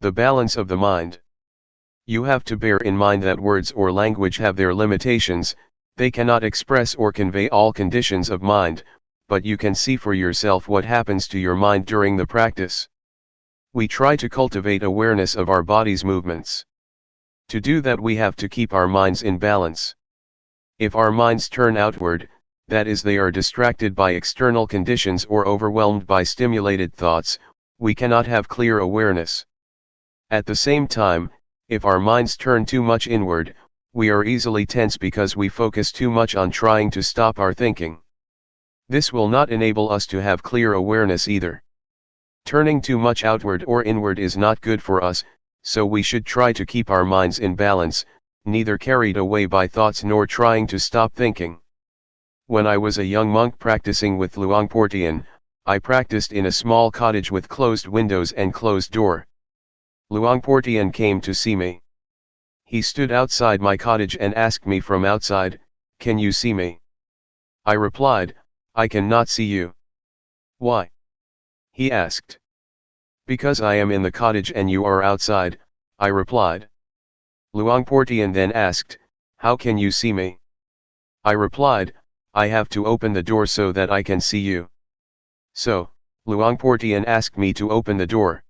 The balance of the mind. You have to bear in mind that words or language have their limitations, they cannot express or convey all conditions of mind, but you can see for yourself what happens to your mind during the practice. We try to cultivate awareness of our body's movements. To do that we have to keep our minds in balance. If our minds turn outward, that is, they are distracted by external conditions or overwhelmed by stimulated thoughts, we cannot have clear awareness. At the same time, if our minds turn too much inward, we are easily tense because we focus too much on trying to stop our thinking. This will not enable us to have clear awareness either. Turning too much outward or inward is not good for us, so we should try to keep our minds in balance, neither carried away by thoughts nor trying to stop thinking. When I was a young monk practicing with Luangpor Teean, I practiced in a small cottage with closed windows and closed door. Luangpor Teean came to see me. He stood outside my cottage and asked me from outside, "Can you see me?" I replied, "I cannot see you." "Why?" he asked. "Because I am in the cottage and you are outside," I replied. Luangpor Teean then asked, "How can you see me?" I replied, "I have to open the door so that I can see you." So, Luangpor Teean asked me to open the door.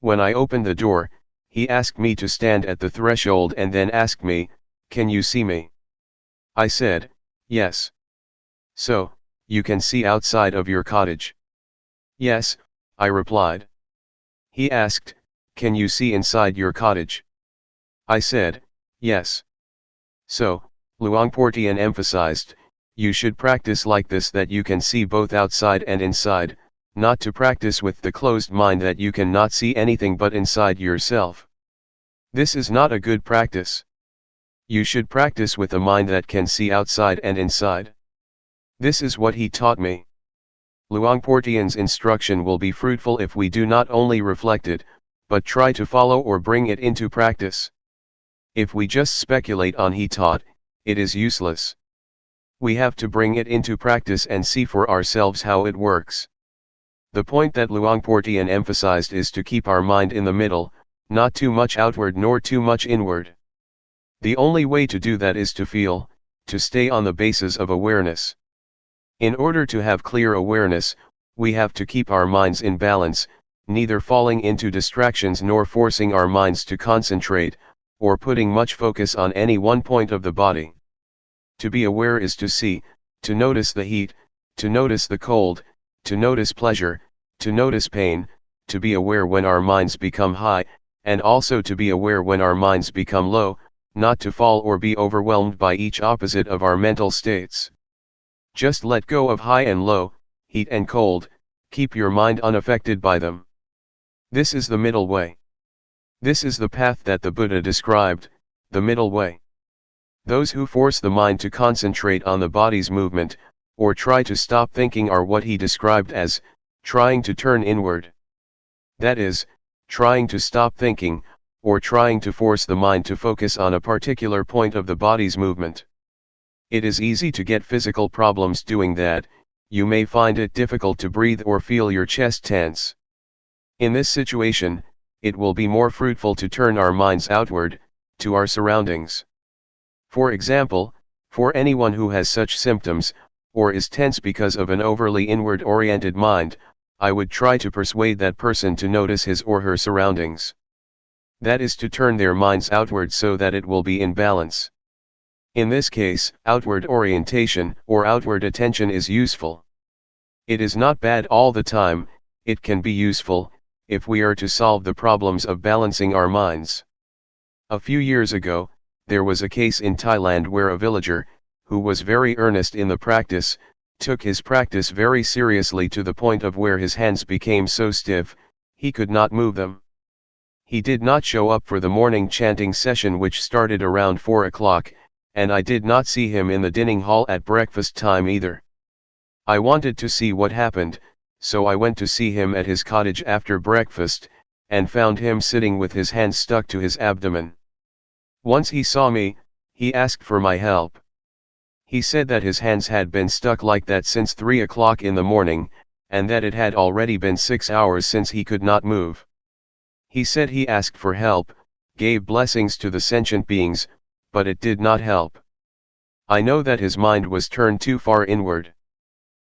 When I opened the door, he asked me to stand at the threshold and then asked me, "Can you see me?" I said, "Yes." "So, you can see outside of your cottage?" "Yes," I replied. He asked, "Can you see inside your cottage?" I said, "Yes." So, Luangpor Teean emphasized, you should practice like this, that you can see both outside and inside, not to practice with the closed mind that you cannot see anything but inside yourself. This is not a good practice. You should practice with a mind that can see outside and inside. This is what he taught me. Luangpor Teean's instruction will be fruitful if we do not only reflect it, but try to follow or bring it into practice. If we just speculate on he taught, it is useless. We have to bring it into practice and see for ourselves how it works. The point that Luangpor Teean emphasized is to keep our mind in the middle, not too much outward nor too much inward. The only way to do that is to feel, to stay on the basis of awareness. In order to have clear awareness, we have to keep our minds in balance, neither falling into distractions nor forcing our minds to concentrate, or putting much focus on any one point of the body. To be aware is to see, to notice the heat, to notice the cold, to notice pleasure, to notice pain, to be aware when our minds become high, and also to be aware when our minds become low, not to fall or be overwhelmed by each opposite of our mental states. Just let go of high and low, heat and cold, keep your mind unaffected by them. This is the middle way. This is the path that the Buddha described, the middle way. Those who force the mind to concentrate on the body's movement, or try to stop thinking, are what he described as trying to turn inward. That is, trying to stop thinking, or trying to force the mind to focus on a particular point of the body's movement. It is easy to get physical problems doing that. You may find it difficult to breathe or feel your chest tense. In this situation, it will be more fruitful to turn our minds outward, to our surroundings. For example, for anyone who has such symptoms, or is tense because of an overly inward-oriented mind, I would try to persuade that person to notice his or her surroundings. That is to turn their minds outward so that it will be in balance. In this case, outward orientation or outward attention is useful. It is not bad all the time, it can be useful, if we are to solve the problems of balancing our minds. A few years ago, there was a case in Thailand where a villager, who was very earnest in the practice, took his practice very seriously to the point of where his hands became so stiff, he could not move them. He did not show up for the morning chanting session which started around 4 o'clock, and I did not see him in the dining hall at breakfast time either. I wanted to see what happened, so I went to see him at his cottage after breakfast, and found him sitting with his hands stuck to his abdomen. Once he saw me, he asked for my help. He said that his hands had been stuck like that since 3 o'clock in the morning, and that it had already been 6 hours since he could not move. He said he asked for help, gave blessings to the sentient beings, but it did not help. I know that his mind was turned too far inward.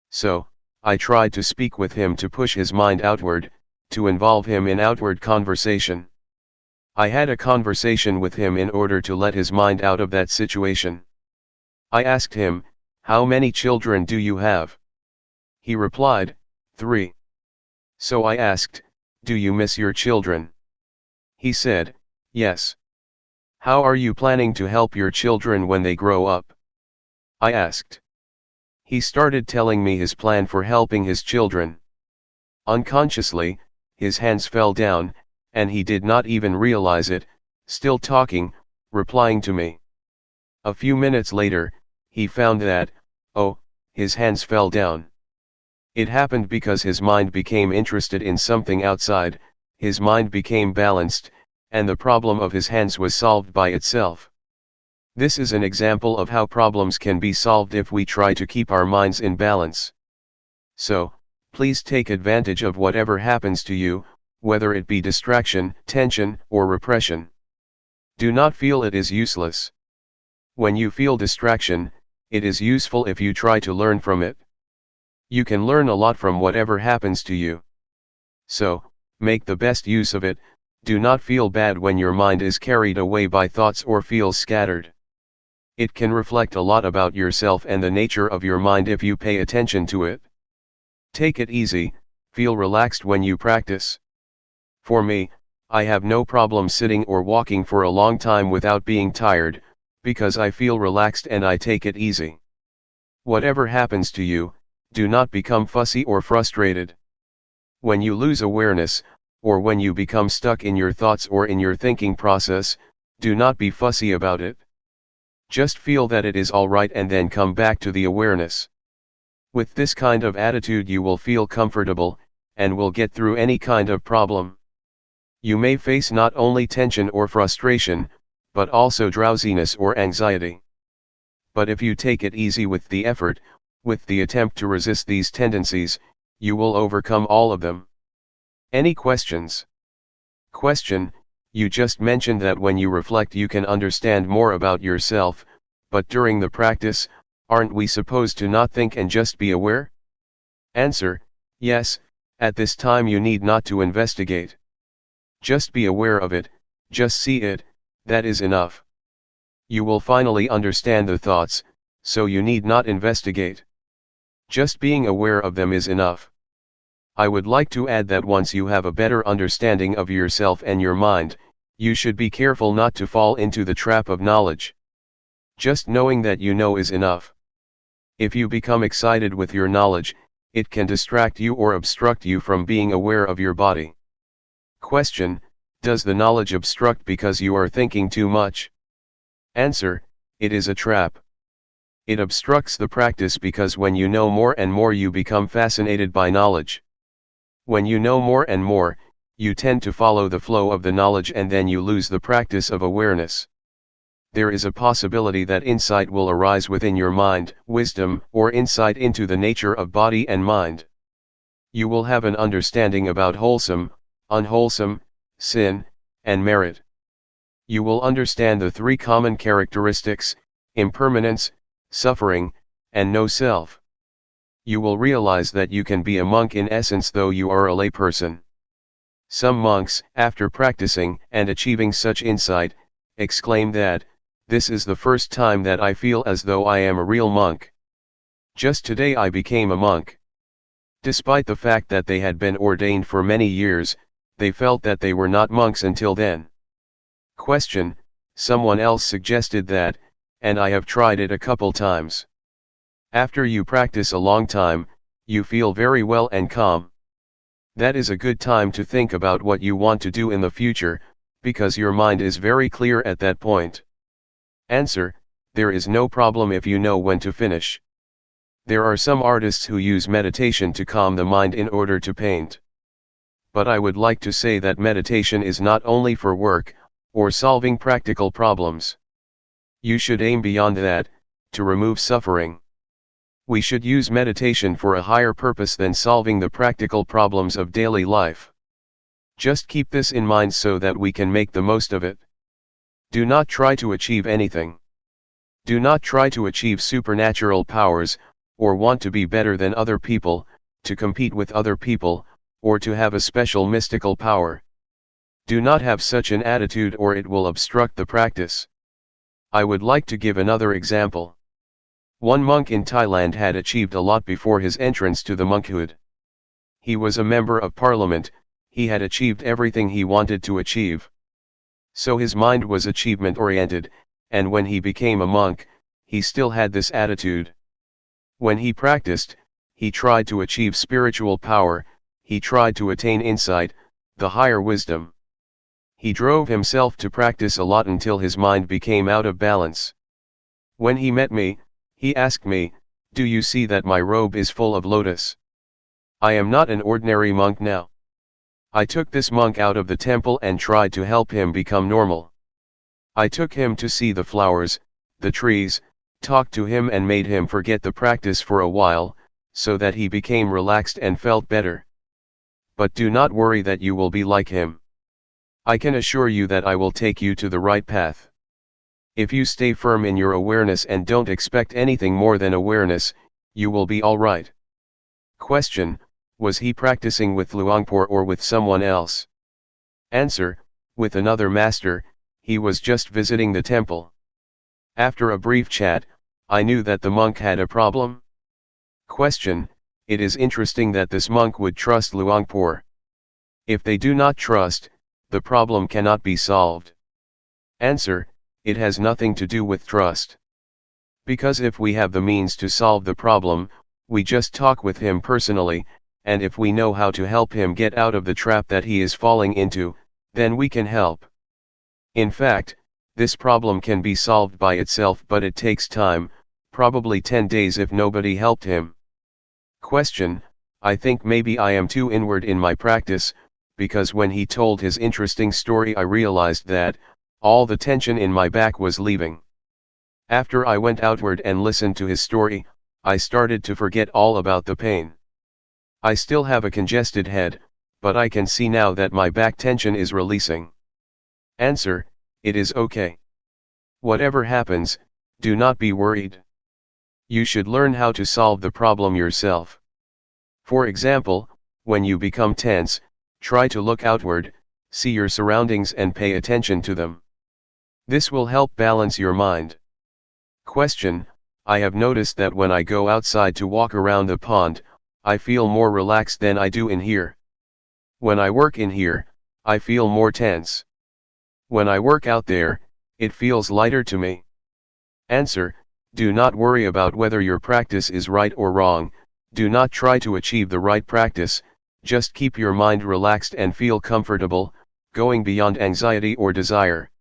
So, I tried to speak with him to push his mind outward, to involve him in outward conversation. I had a conversation with him in order to let his mind out of that situation. I asked him, "How many children do you have?" He replied, 3. So I asked, "Do you miss your children?" He said, "Yes." "How are you planning to help your children when they grow up?" I asked. He started telling me his plan for helping his children. Unconsciously, his hands fell down, and he did not even realize it, still talking, replying to me. A few minutes later, he found that, oh, his hands fell down. It happened because his mind became interested in something outside, his mind became balanced, and the problem of his hands was solved by itself. This is an example of how problems can be solved if we try to keep our minds in balance. So, please take advantage of whatever happens to you, whether it be distraction, tension, or repression. Do not feel it is useless. When you feel distraction, it is useful if you try to learn from it. You can learn a lot from whatever happens to you. So, make the best use of it. Do not feel bad when your mind is carried away by thoughts or feels scattered. It can reflect a lot about yourself and the nature of your mind if you pay attention to it. Take it easy, feel relaxed when you practice. For me, I have no problem sitting or walking for a long time without being tired, because I feel relaxed and I take it easy. Whatever happens to you, do not become fussy or frustrated. When you lose awareness, or when you become stuck in your thoughts or in your thinking process, do not be fussy about it. Just feel that it is all right and then come back to the awareness. With this kind of attitude you will feel comfortable, and will get through any kind of problem. You may face not only tension or frustration, but also drowsiness or anxiety. But if you take it easy with the effort, with the attempt to resist these tendencies, you will overcome all of them. Any questions? Question: You just mentioned that when you reflect you can understand more about yourself, but during the practice, aren't we supposed to not think and just be aware? Answer: Yes, at this time you need not to investigate. Just be aware of it, just see it, that is enough. You will finally understand the thoughts, so you need not investigate. Just being aware of them is enough. I would like to add that once you have a better understanding of yourself and your mind, you should be careful not to fall into the trap of knowledge. Just knowing that you know is enough. If you become excited with your knowledge, it can distract you or obstruct you from being aware of your body. Question: Does the knowledge obstruct because you are thinking too much? Answer: It is a trap. It obstructs the practice because when you know more and more you become fascinated by knowledge. When you know more and more, you tend to follow the flow of the knowledge and then you lose the practice of awareness. There is a possibility that insight will arise within your mind, wisdom, or insight into the nature of body and mind. You will have an understanding about wholesome, unwholesome, sin, and merit. You will understand the three common characteristics: impermanence, suffering, and no self. You will realize that you can be a monk in essence though you are a layperson. Some monks, after practicing and achieving such insight, exclaim that, "This is the first time that I feel as though I am a real monk. Just today I became a monk." Despite the fact that they had been ordained for many years, they felt that they were not monks until then. Question: Someone else suggested that, and I have tried it a couple times. After you practice a long time, you feel very well and calm. That is a good time to think about what you want to do in the future, because your mind is very clear at that point. Answer: there is no problem if you know when to finish. There are some artists who use meditation to calm the mind in order to paint. But I would like to say that meditation is not only for work, or solving practical problems. You should aim beyond that, to remove suffering. We should use meditation for a higher purpose than solving the practical problems of daily life. Just keep this in mind so that we can make the most of it. Do not try to achieve anything. Do not try to achieve supernatural powers, or want to be better than other people, to compete with other people, or to have a special mystical power. Do not have such an attitude or it will obstruct the practice. I would like to give another example. One monk in Thailand had achieved a lot before his entrance to the monkhood. He was a member of parliament, he had achieved everything he wanted to achieve. So his mind was achievement-oriented, and when he became a monk, he still had this attitude. When he practiced, he tried to achieve spiritual power, he tried to attain insight, the higher wisdom. He drove himself to practice a lot until his mind became out of balance. When he met me, he asked me, "Do you see that my robe is full of lotus? I am not an ordinary monk now." I took this monk out of the temple and tried to help him become normal. I took him to see the flowers, the trees, talked to him and made him forget the practice for a while, so that he became relaxed and felt better. But do not worry that you will be like him. I can assure you that I will take you to the right path. If you stay firm in your awareness and don't expect anything more than awareness, you will be all right. Question: was he practicing with Luangpor or with someone else? Answer: with another master, he was just visiting the temple. After a brief chat, I knew that the monk had a problem. Question: it is interesting that this monk would trust Luangpor. If they do not trust, the problem cannot be solved. Answer: it has nothing to do with trust. Because if we have the means to solve the problem, we just talk with him personally, and if we know how to help him get out of the trap that he is falling into, then we can help. In fact, this problem can be solved by itself, but it takes time, probably 10 days if nobody helped him. Question: I think maybe I am too inward in my practice, because when he told his interesting story I realized that all the tension in my back was leaving. After I went outward and listened to his story, I started to forget all about the pain. I still have a congested head, but I can see now that my back tension is releasing. Answer: it is okay. Whatever happens, do not be worried. You should learn how to solve the problem yourself. For example, when you become tense, try to look outward, see your surroundings and pay attention to them. This will help balance your mind. Question: I have noticed that when I go outside to walk around the pond, I feel more relaxed than I do in here. When I work in here, I feel more tense. When I work out there, it feels lighter to me. Answer: do not worry about whether your practice is right or wrong, do not try to achieve the right practice, just keep your mind relaxed and feel comfortable, going beyond anxiety or desire.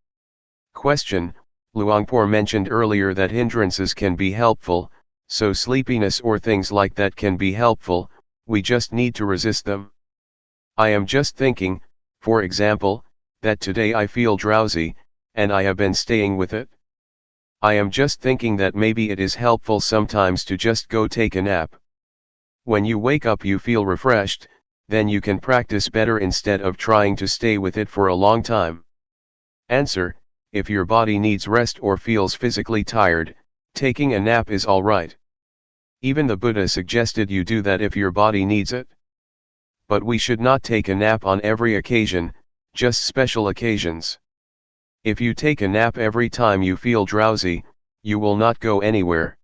Question: Luangpor mentioned earlier that hindrances can be helpful, so sleepiness or things like that can be helpful, we just need to resist them. I am just thinking, for example, that today I feel drowsy, and I have been staying with it. I am just thinking that maybe it is helpful sometimes to just go take a nap. When you wake up you feel refreshed, then you can practice better instead of trying to stay with it for a long time. Answer: if your body needs rest or feels physically tired, taking a nap is alright. Even the Buddha suggested you do that if your body needs it. But we should not take a nap on every occasion, just special occasions. If you take a nap every time you feel drowsy, you will not go anywhere.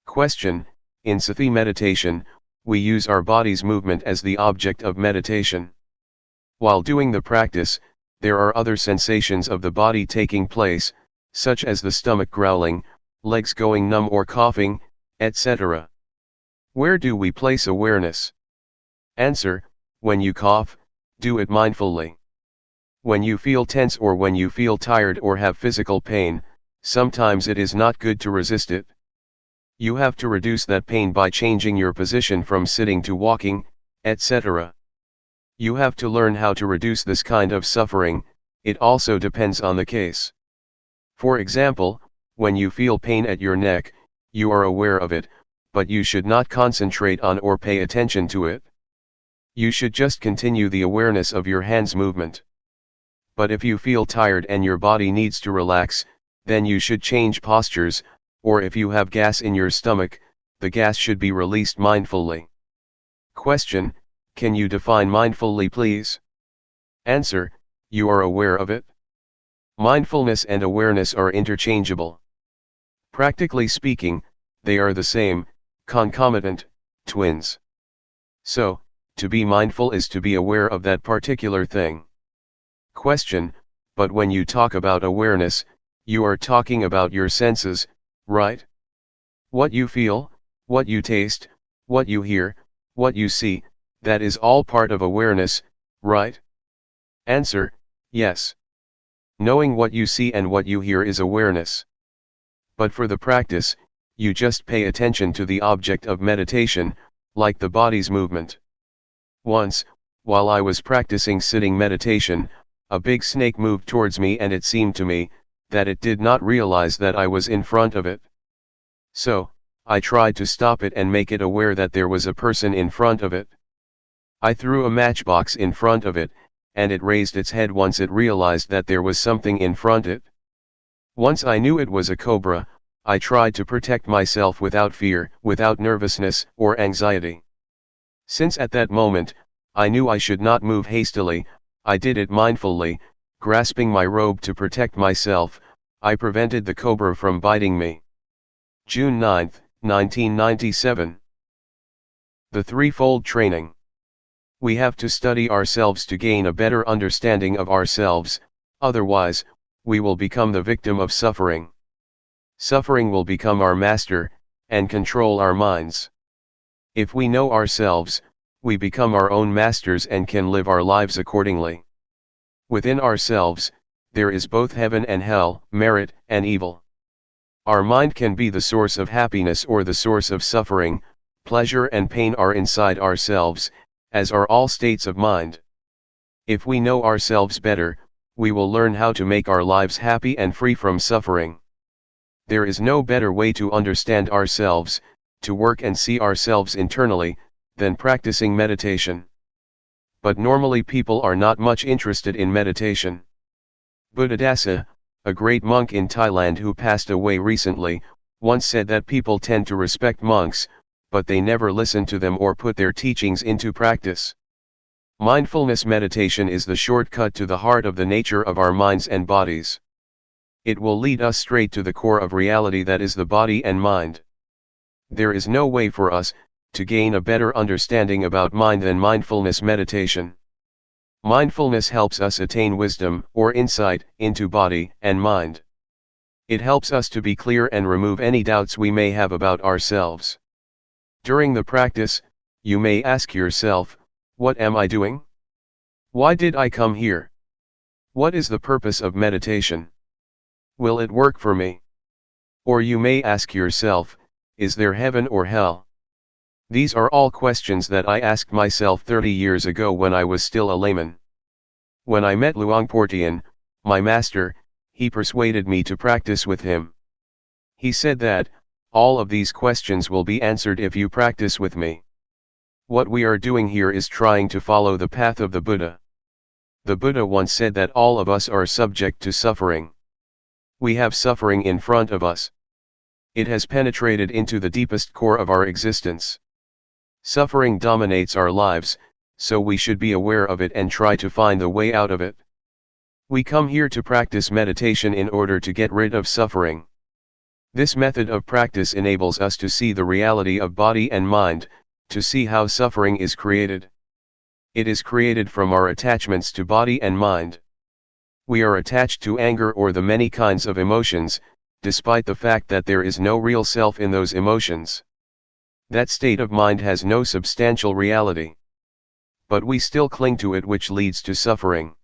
Question: in Sati meditation, we use our body's movement as the object of meditation. While doing the practice, there are other sensations of the body taking place, such as the stomach growling, legs going numb or coughing, etc. Where do we place awareness? Answer: when you cough, do it mindfully. When you feel tense or when you feel tired or have physical pain, sometimes it is not good to resist it. You have to reduce that pain by changing your position from sitting to walking, etc. You have to learn how to reduce this kind of suffering. It also depends on the case. For example, when you feel pain at your neck, you are aware of it, but you should not concentrate on or pay attention to it. You should just continue the awareness of your hands movement. But if you feel tired and your body needs to relax, then you should change postures, or if you have gas in your stomach, the gas should be released mindfully. Question: can you define mindfully, please? Answer: you are aware of it. Mindfulness and awareness are interchangeable. Practically speaking, they are the same, concomitant, twins. So, to be mindful is to be aware of that particular thing. Question: but when you talk about awareness, you are talking about your senses, right? What you feel, what you taste, what you hear, what you see, that is all part of awareness, right? Answer: yes. Knowing what you see and what you hear is awareness. But for the practice, you just pay attention to the object of meditation, like the body's movement. Once, while I was practicing sitting meditation, a big snake moved towards me and it seemed to me that it did not realize that I was in front of it. So, I tried to stop it and make it aware that there was a person in front of it. I threw a matchbox in front of it, and it raised its head once it realized that there was something in front of it. Once I knew it was a cobra, I tried to protect myself without fear, without nervousness or anxiety. Since at that moment, I knew I should not move hastily, I did it mindfully, grasping my robe to protect myself. I prevented the cobra from biting me. June 9, 1997. The Threefold Training. We have to study ourselves to gain a better understanding of ourselves, otherwise, we will become the victim of suffering. Suffering will become our master, and control our minds. If we know ourselves, we become our own masters and can live our lives accordingly. Within ourselves, there is both heaven and hell, merit and evil. Our mind can be the source of happiness or the source of suffering. Pleasure and pain are inside ourselves, as are all states of mind. If we know ourselves better, we will learn how to make our lives happy and free from suffering. There is no better way to understand ourselves, to work and see ourselves internally, than practicing meditation. But normally people are not much interested in meditation. Buddhadasa, a great monk in Thailand who passed away recently, once said that people tend to respect monks, but they never listen to them or put their teachings into practice. Mindfulness meditation is the shortcut to the heart of the nature of our minds and bodies. It will lead us straight to the core of reality, that is the body and mind. There is no way for us to gain a better understanding about mind than mindfulness meditation. Mindfulness helps us attain wisdom or insight into body and mind. It helps us to be clear and remove any doubts we may have about ourselves. During the practice, you may ask yourself, what am I doing? Why did I come here? What is the purpose of meditation? Will it work for me? Or you may ask yourself, is there heaven or hell? These are all questions that I asked myself 30 years ago when I was still a layman. When I met Luangpor Teean, my master, he persuaded me to practice with him. He said that, all of these questions will be answered if you practice with me. What we are doing here is trying to follow the path of the Buddha. The Buddha once said that all of us are subject to suffering. We have suffering in front of us. It has penetrated into the deepest core of our existence. Suffering dominates our lives, so we should be aware of it and try to find the way out of it. We come here to practice meditation in order to get rid of suffering. This method of practice enables us to see the reality of body and mind, to see how suffering is created. It is created from our attachments to body and mind. We are attached to anger or the many kinds of emotions, despite the fact that there is no real self in those emotions. That state of mind has no substantial reality. But we still cling to it, which leads to suffering.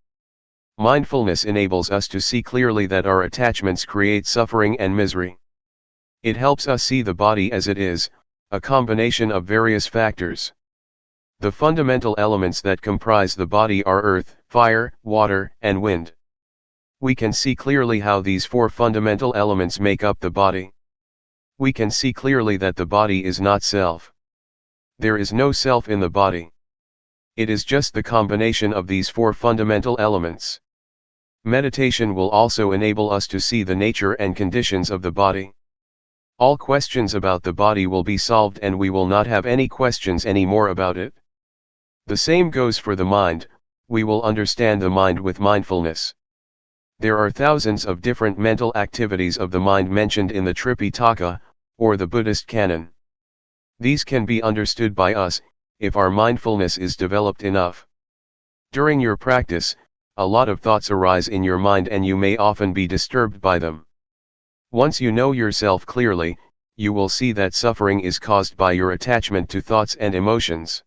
Mindfulness enables us to see clearly that our attachments create suffering and misery. It helps us see the body as it is, a combination of various factors. The fundamental elements that comprise the body are earth, fire, water, and wind. We can see clearly how these four fundamental elements make up the body. We can see clearly that the body is not self. There is no self in the body. It is just the combination of these four fundamental elements. Meditation will also enable us to see the nature and conditions of the body. All questions about the body will be solved, and we will not have any questions anymore about it. The same goes for the mind. We will understand the mind with mindfulness. There are thousands of different mental activities of the mind mentioned in the Tripitaka, or the Buddhist canon. These can be understood by us, if our mindfulness is developed enough. During your practice, a lot of thoughts arise in your mind, and you may often be disturbed by them. Once you know yourself clearly, you will see that suffering is caused by your attachment to thoughts and emotions.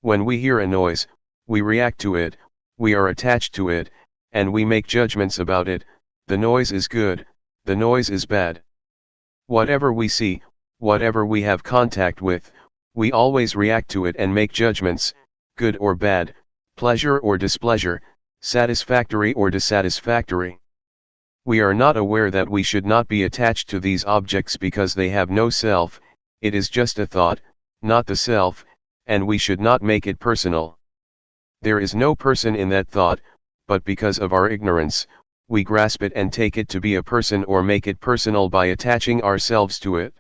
When we hear a noise, we react to it, we are attached to it, and we make judgments about it. The noise is good, the noise is bad. Whatever we see, whatever we have contact with, we always react to it and make judgments, good or bad, pleasure or displeasure, satisfactory or dissatisfactory. We are not aware that we should not be attached to these objects because they have no self. It is just a thought, not the self, and we should not make it personal. There is no person in that thought, but because of our ignorance, we grasp it and take it to be a person or make it personal by attaching ourselves to it.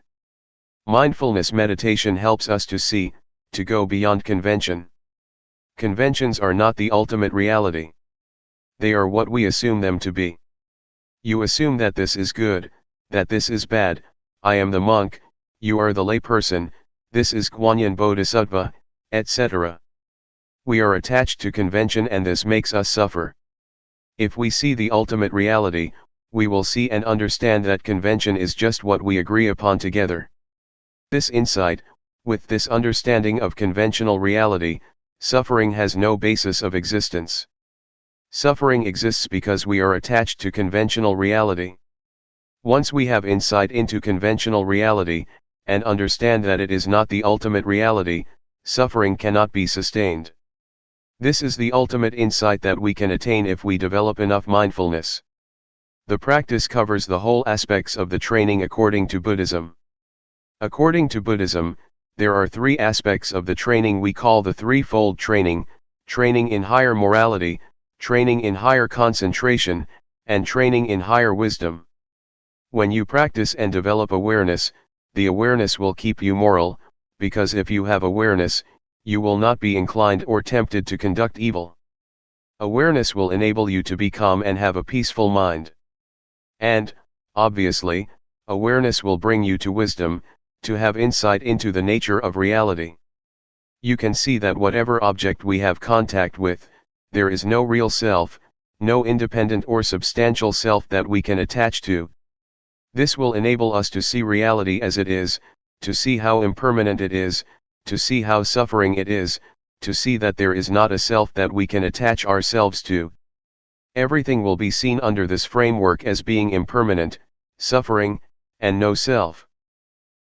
Mindfulness meditation helps us to see, to go beyond convention. Conventions are not the ultimate reality. They are what we assume them to be. You assume that this is good, that this is bad. I am the monk, you are the layperson, this is Guanyin Bodhisattva, etc. We are attached to convention, and this makes us suffer. If we see the ultimate reality, we will see and understand that convention is just what we agree upon together. This insight, with this understanding of conventional reality, suffering has no basis of existence. Suffering exists because we are attached to conventional reality. Once we have insight into conventional reality, and understand that it is not the ultimate reality, suffering cannot be sustained. This is the ultimate insight that we can attain if we develop enough mindfulness. The practice covers the whole aspects of the training according to Buddhism. According to Buddhism, there are three aspects of the training we call the threefold training: training in higher morality, training in higher concentration, and training in higher wisdom. When you practice and develop awareness, the awareness will keep you moral, because if you have awareness, you will not be inclined or tempted to conduct evil. Awareness will enable you to be calm and have a peaceful mind. And, obviously, awareness will bring you to wisdom, to have insight into the nature of reality. You can see that whatever object we have contact with, there is no real self, no independent or substantial self that we can attach to. This will enable us to see reality as it is, to see how impermanent it is, to see how suffering it is, to see that there is not a self that we can attach ourselves to. Everything will be seen under this framework as being impermanent, suffering, and no self.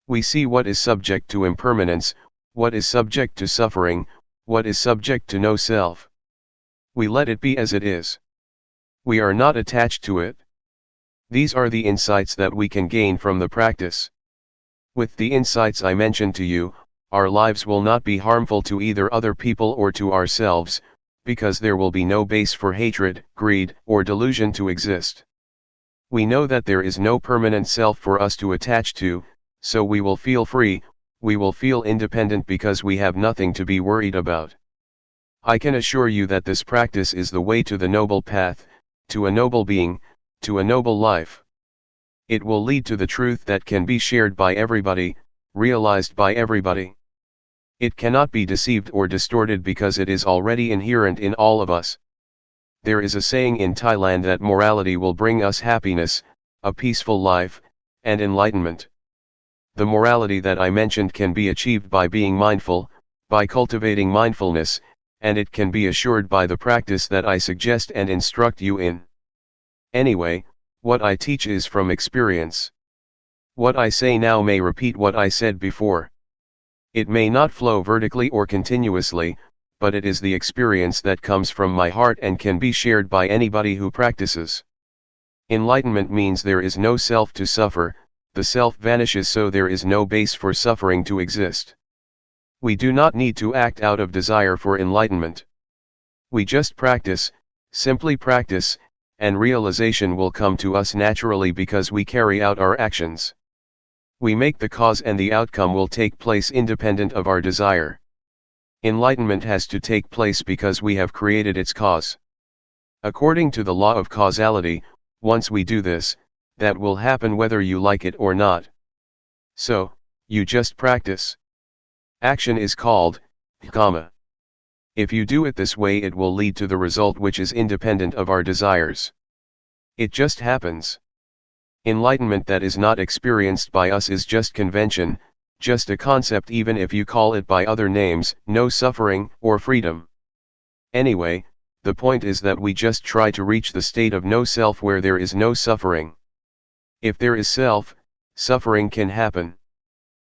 We see what is subject to impermanence, what is subject to suffering, what is subject to no self. We let it be as it is. We are not attached to it. These are the insights that we can gain from the practice. With the insights I mentioned to you, our lives will not be harmful to either other people or to ourselves, because there will be no base for hatred, greed, or delusion to exist. We know that there is no permanent self for us to attach to, so we will feel free, we will feel independent because we have nothing to be worried about. I can assure you that this practice is the way to the noble path, to a noble being, to a noble life. It will lead to the truth that can be shared by everybody, realized by everybody. It cannot be deceived or distorted because it is already inherent in all of us. There is a saying in Thailand that morality will bring us happiness, a peaceful life, and enlightenment. The morality that I mentioned can be achieved by being mindful, by cultivating mindfulness, and it can be assured by the practice that I suggest and instruct you in. Anyway, what I teach is from experience. What I say now may repeat what I said before. It may not flow vertically or continuously, but it is the experience that comes from my heart and can be shared by anybody who practices. Enlightenment means there is no self to suffer, the self vanishes, so there is no base for suffering to exist. We do not need to act out of desire for enlightenment. We just practice, simply practice, and realization will come to us naturally because we carry out our actions. We make the cause and the outcome will take place independent of our desire. Enlightenment has to take place because we have created its cause. According to the law of causality, once we do this, that will happen whether you like it or not. So, you just practice. Action is called karma. If you do it this way, it will lead to the result which is independent of our desires. It just happens. Enlightenment that is not experienced by us is just convention, just a concept, even if you call it by other names, no suffering, or freedom. Anyway, the point is that we just try to reach the state of no self where there is no suffering. If there is self, suffering can happen.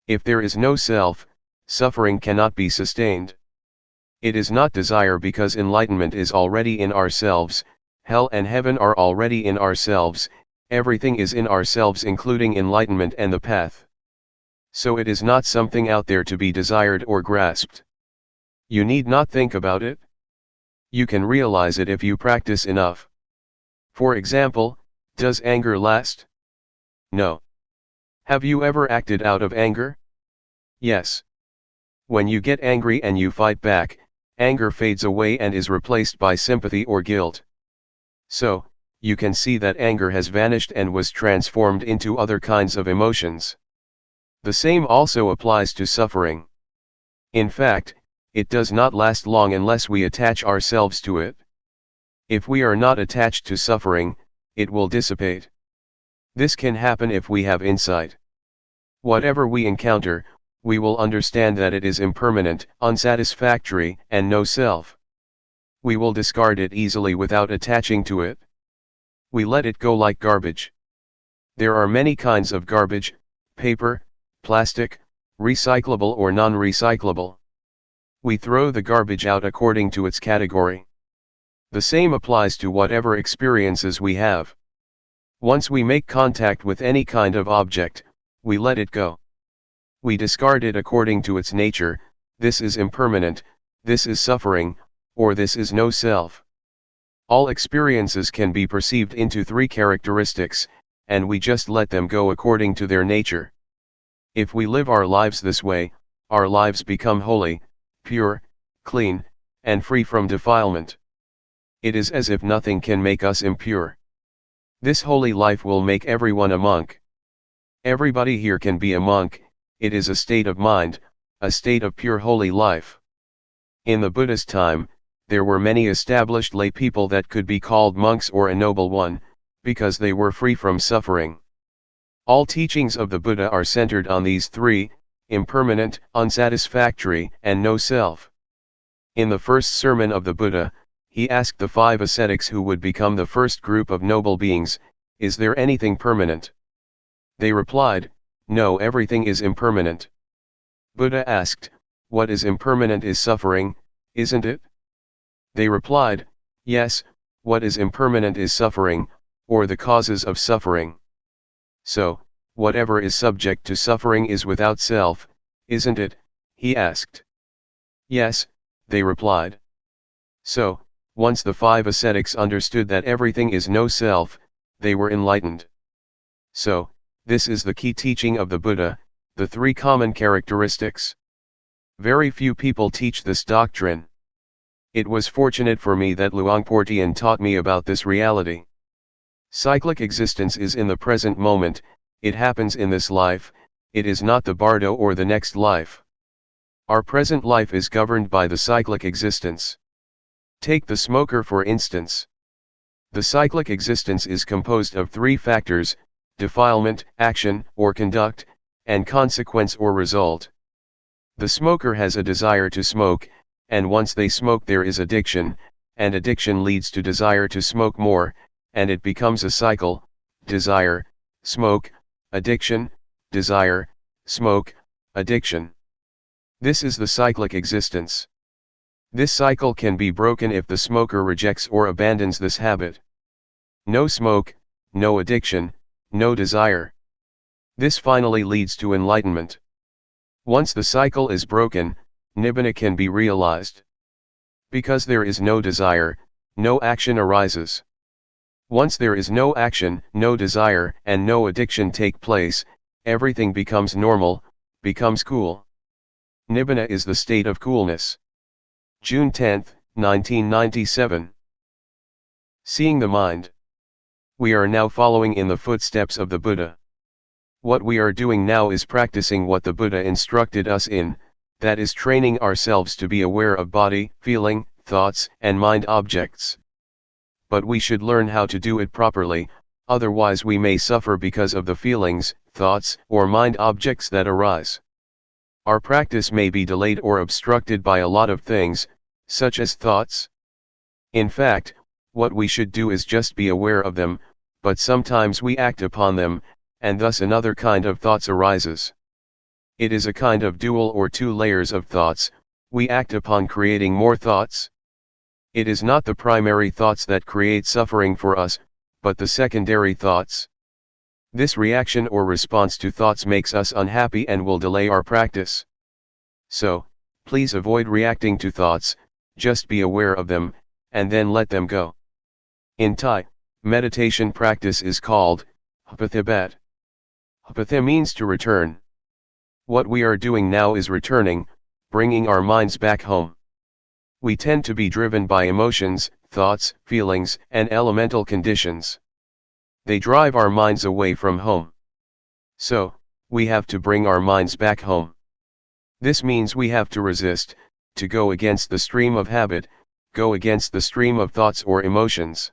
If there is no self, suffering cannot be sustained. It is not desire because enlightenment is already in ourselves, hell and heaven are already in ourselves, everything is in ourselves including enlightenment and the path. So it is not something out there to be desired or grasped. You need not think about it. You can realize it if you practice enough. For example, does anger last? No. Have you ever acted out of anger? Yes. When you get angry and you fight back, anger fades away and is replaced by sympathy or guilt. So, you can see that anger has vanished and was transformed into other kinds of emotions. The same also applies to suffering. In fact, it does not last long unless we attach ourselves to it. If we are not attached to suffering, it will dissipate. This can happen if we have insight. Whatever we encounter, we will understand that it is impermanent, unsatisfactory, and no self. We will discard it easily without attaching to it. We let it go like garbage. There are many kinds of garbage: paper, plastic, recyclable or non-recyclable. We throw the garbage out according to its category. The same applies to whatever experiences we have. Once we make contact with any kind of object, we let it go. We discard it according to its nature: this is impermanent, this is suffering, or this is no self. All experiences can be perceived into three characteristics, and we just let them go according to their nature. If we live our lives this way, our lives become holy, pure, clean, and free from defilement. It is as if nothing can make us impure. This holy life will make everyone a monk. Everybody here can be a monk. It is a state of mind, a state of pure holy life. In the Buddha's time, there were many established lay people that could be called monks or a noble one, because they were free from suffering. All teachings of the Buddha are centered on these three: impermanent, unsatisfactory, and no self. In the first sermon of the Buddha, he asked the 5 ascetics who would become the first group of noble beings, "Is there anything permanent?" They replied, "No, everything is impermanent." Buddha asked, "What is impermanent is suffering, isn't it?" They replied, "Yes, what is impermanent is suffering, or the causes of suffering." So, whatever is subject to suffering is without self, isn't it? He asked. "Yes," they replied. So, once the 5 ascetics understood that everything is no self, they were enlightened. So, this is the key teaching of the Buddha, the 3 common characteristics. Very few people teach this doctrine. It was fortunate for me that Luangpor Teean taught me about this reality. Cyclic existence is in the present moment, it happens in this life, it is not the bardo or the next life. Our present life is governed by the cyclic existence. Take the smoker for instance. The cyclic existence is composed of 3 factors: defilement, action, or conduct, and consequence or result. The smoker has a desire to smoke, and once they smoke there is addiction, and addiction leads to desire to smoke more, and it becomes a cycle: desire, smoke, addiction, desire, smoke, addiction. This is the cyclic existence. This cycle can be broken if the smoker rejects or abandons this habit. No smoke, no addiction, no desire. This finally leads to enlightenment. Once the cycle is broken, nibbana can be realized. Because there is no desire, no action arises. Once there is no action, no desire, and no addiction take place, everything becomes normal, becomes cool. Nibbana is the state of coolness. June 10, 1997. Seeing the mind. We are now following in the footsteps of the Buddha. What we are doing now is practicing what the Buddha instructed us in, that is training ourselves to be aware of body, feeling, thoughts, and mind objects. But we should learn how to do it properly, otherwise we may suffer because of the feelings, thoughts, or mind objects that arise. Our practice may be delayed or obstructed by a lot of things, such as thoughts. In fact, what we should do is just be aware of them, but sometimes we act upon them, and thus another kind of thoughts arises. It is a kind of dual or two layers of thoughts. We act upon creating more thoughts. It is not the primary thoughts that create suffering for us, but the secondary thoughts. This reaction or response to thoughts makes us unhappy and will delay our practice. So, please avoid reacting to thoughts, just be aware of them, and then let them go. In Thai, meditation practice is called Hapathibat. Hapatha means to return. What we are doing now is returning, bringing our minds back home. We tend to be driven by emotions, thoughts, feelings, and elemental conditions. They drive our minds away from home. So, we have to bring our minds back home. This means we have to resist, to go against the stream of habit, go against the stream of thoughts or emotions.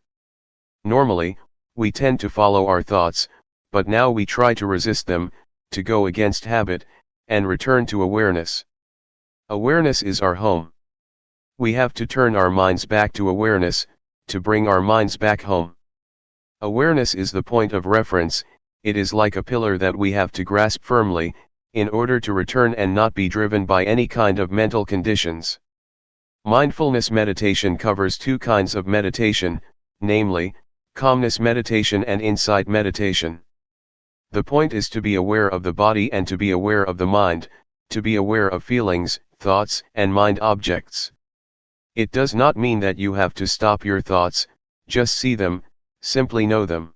Normally, we tend to follow our thoughts, but now we try to resist them, to go against habit, and return to awareness. Awareness is our home. We have to turn our minds back to awareness, to bring our minds back home. Awareness is the point of reference. It is like a pillar that we have to grasp firmly, in order to return and not be driven by any kind of mental conditions. Mindfulness meditation covers two kinds of meditation, namely, calmness meditation and insight meditation. The point is to be aware of the body and to be aware of the mind, to be aware of feelings, thoughts, and mind objects. It does not mean that you have to stop your thoughts, just see them, simply know them.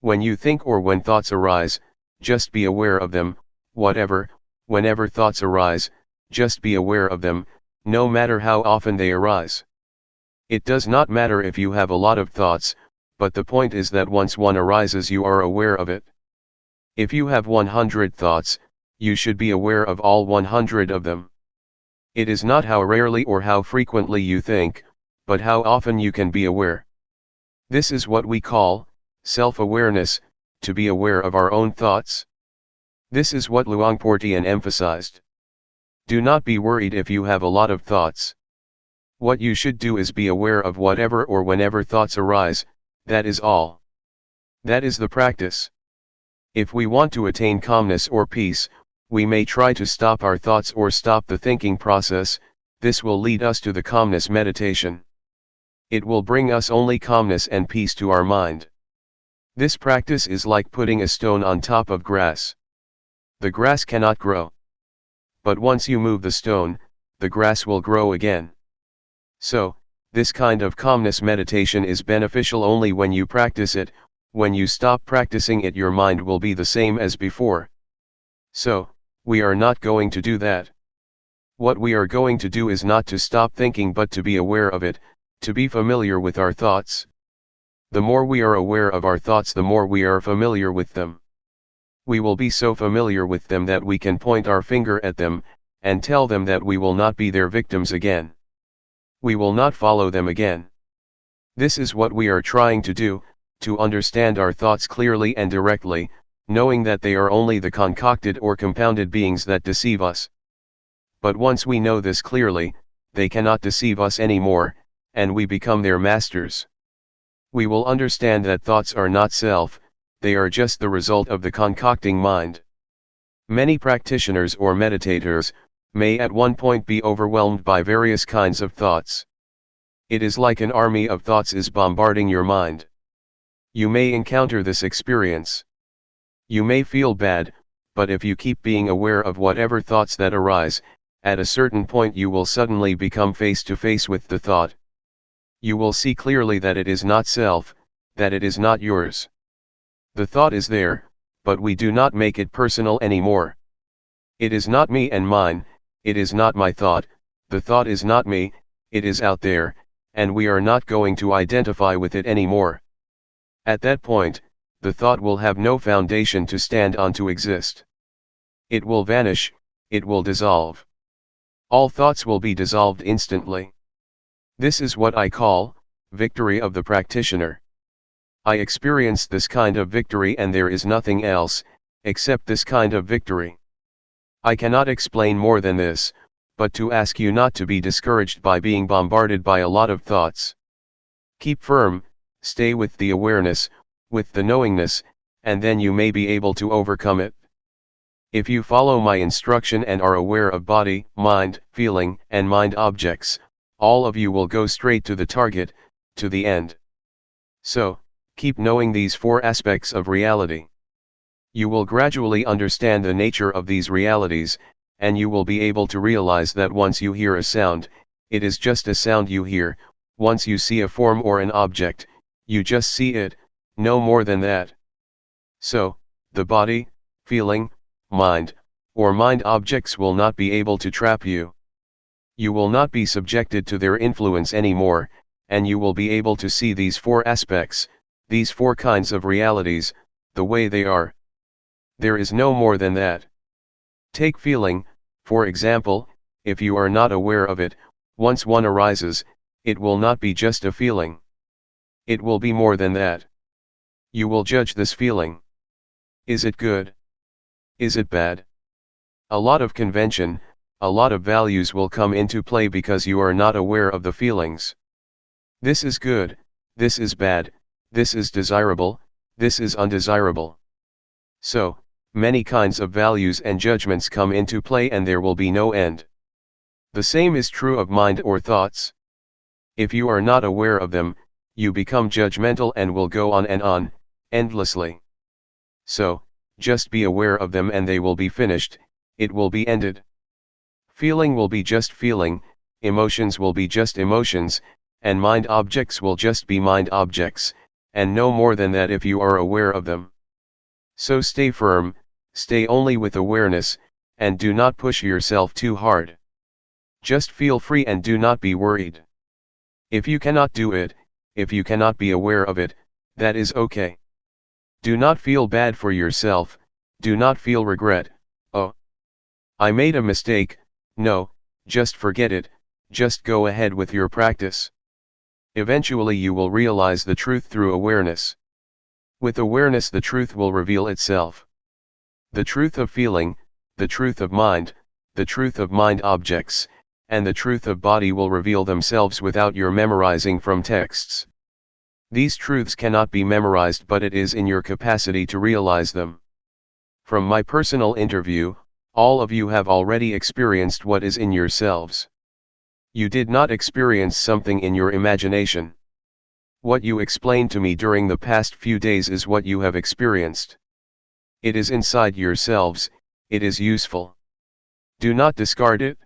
When you think or when thoughts arise, just be aware of them, whenever thoughts arise, just be aware of them, no matter how often they arise. It does not matter if you have a lot of thoughts, but the point is that once one arises you are aware of it. If you have 100 thoughts, you should be aware of all 100 of them. It is not how rarely or how frequently you think, but how often you can be aware. This is what we call self-awareness, to be aware of our own thoughts. This is what Luangpor Teean emphasized. Do not be worried if you have a lot of thoughts. What you should do is be aware of whatever or whenever thoughts arise, that is all. That is the practice. If we want to attain calmness or peace, we may try to stop our thoughts or stop the thinking process. This will lead us to the calmness meditation. It will bring us only calmness and peace to our mind. This practice is like putting a stone on top of grass. The grass cannot grow. But once you move the stone, the grass will grow again. So, this kind of calmness meditation is beneficial only when you practice it. When you stop practicing it, your mind will be the same as before. So, we are not going to do that. What we are going to do is not to stop thinking but to be aware of it, to be familiar with our thoughts. The more we are aware of our thoughts, the more we are familiar with them. We will be so familiar with them that we can point our finger at them, and tell them that we will not be their victims again. We will not follow them again. This is what we are trying to do, to understand our thoughts clearly and directly, knowing that they are only the concocted or compounded beings that deceive us. But once we know this clearly, they cannot deceive us anymore, and we become their masters. We will understand that thoughts are not self, they are just the result of the concocting mind. Many practitioners or meditators may at one point be overwhelmed by various kinds of thoughts. It is like an army of thoughts is bombarding your mind. You may encounter this experience. You may feel bad, but if you keep being aware of whatever thoughts that arise, at a certain point you will suddenly become face to face with the thought. You will see clearly that it is not self, that it is not yours. The thought is there, but we do not make it personal anymore. It is not me and mine, it is not my thought, the thought is not me, it is out there, and we are not going to identify with it anymore. At that point, the thought will have no foundation to stand on to exist. It will vanish, it will dissolve. All thoughts will be dissolved instantly. This is what I call victory of the practitioner. I experienced this kind of victory, and there is nothing else except this kind of victory. I cannot explain more than this, but to ask you not to be discouraged by being bombarded by a lot of thoughts. Keep firm, stay with the awareness, with the knowingness, and then you may be able to overcome it. If you follow my instruction and are aware of body, mind, feeling, and mind objects, all of you will go straight to the target, to the end. So, keep knowing these four aspects of reality. You will gradually understand the nature of these realities, and you will be able to realize that once you hear a sound, it is just a sound you hear. Once you see a form or an object, you just see it, no more than that. So, the body, feeling, mind, or mind objects will not be able to trap you. You will not be subjected to their influence anymore, and you will be able to see these four aspects, these four kinds of realities, the way they are. There is no more than that. Take feeling, for example. If you are not aware of it, once one arises, it will not be just a feeling. It will be more than that. You will judge this feeling. Is it good? Is it bad? A lot of convention, a lot of values will come into play because you are not aware of the feelings. This is good, this is bad, this is desirable, this is undesirable. So, many kinds of values and judgments come into play, and there will be no end. The same is true of mind or thoughts. If you are not aware of them, you become judgmental and will go on and on, endlessly. So, just be aware of them and they will be finished, it will be ended. Feeling will be just feeling, emotions will be just emotions, and mind objects will just be mind objects, and no more than that if you are aware of them. So stay firm, stay only with awareness, and do not push yourself too hard. Just feel free and do not be worried. If you cannot do it, if you cannot be aware of it, that is okay. Do not feel bad for yourself, do not feel regret, oh, I made a mistake. No, just forget it, just go ahead with your practice. Eventually you will realize the truth through awareness. With awareness the truth will reveal itself. The truth of feeling, the truth of mind, the truth of mind objects, and the truth of body will reveal themselves without your memorizing from texts. These truths cannot be memorized, but it is in your capacity to realize them. From my personal interview, all of you have already experienced what is in yourselves. You did not experience something in your imagination. What you explained to me during the past few days is what you have experienced. It is inside yourselves, it is useful. Do not discard it.